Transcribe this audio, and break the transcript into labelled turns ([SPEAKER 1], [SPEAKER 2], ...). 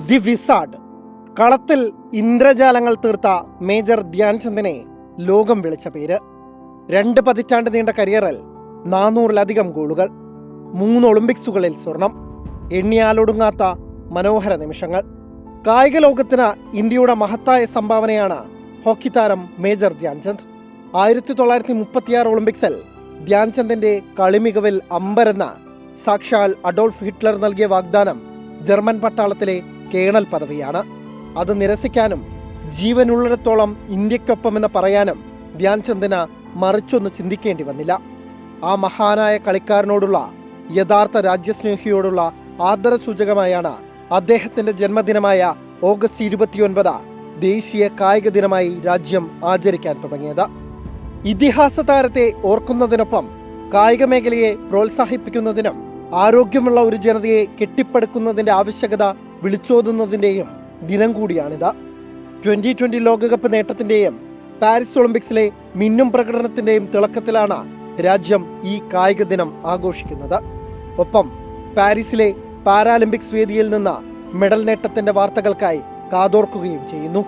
[SPEAKER 1] The wizard. കളത്തിൽ ഇന്ദ്രജാലങ്ങൾ തീർത്ത major ധ്യാൻചന്ദിനെ ലോകം വിളിച്ച പേര്. 2 പതിറ്റാണ്ട് നീണ്ട കരിയറിൽ 400-ലധികം ഗോളുകൾ, 3 ഒളിമ്പിക്സുകളിൽ സ്വർണം, എണ്ണിയാലൊടുങ്ങാത്ത മനോഹര നിമിഷങ്ങൾ. കായിക ലോകത്തിന് ഇന്ത്യയുടെ മഹത്തായ സംഭാവനയാണ് ഹോക്കി താരം മേജർ ധ്യാൻചന്ദ്. 1936 ഒളിമ്പിക്സിൽ ധ്യാൻചന്ദിന്റെ കളിമികവിൽ അമ്പരെന്ന് സാക്ഷാൽ അഡോൾഫ് ഹിറ്റ്ലർ നൽകിയ വാഗ്ദാനം ജർമ്മൻ പട്ടാളത്തിലെ കേണൽ പദവിയാണ്. അത് നിരസിക്കാനും ജീവനുള്ളിടത്തോളം ഇന്ത്യക്കൊപ്പമെന്ന് പറയാനും ധ്യാൻചന്ദിന് മറിച്ചൊന്ന് ചിന്തിക്കേണ്ടി വന്നില്ല. ആ മഹാനായ കളിക്കാരനോടുള്ള യഥാർത്ഥ രാജ്യസ്നേഹിയോടുള്ള ആദരസൂചകമായാണ് അദ്ദേഹത്തിന്റെ ജന്മദിനമായ ഓഗസ്റ്റ് 29 ദേശീയ കായിക ദിനമായി രാജ്യം ആചരിക്കാൻ തുടങ്ങിയത്. ഇതിഹാസ താരത്തെ ഓർക്കുന്നതിനൊപ്പം കായിക മേഖലയെ പ്രോത്സാഹിപ്പിക്കുന്നതിനും ആരോഗ്യമുള്ള ഒരു ജനതയെ കെട്ടിപ്പടുക്കുന്നതിന്റെ ആവശ്യകത വിളിച്ചോതുന്നതിന്റെയും ദിനം കൂടിയാണിത്. 2020 ലോകകപ്പ് നേട്ടത്തിന്റെയും പാരീസ് ഒളിമ്പിക്സിലെ മിന്നും പ്രകടനത്തിന്റെയും തിളക്കത്തിലാണ് രാജ്യം ഈ കായിക ദിനം ആഘോഷിക്കുന്നത്. ഒപ്പം പാരീസിലെ പാരാലിമ്പിക്സ് വേദിയിൽ നിന്ന് മെഡൽ നേട്ടത്തിന്റെ വാർത്തകൾക്കായി കാതോർക്കുകയും ചെയ്യുന്നു.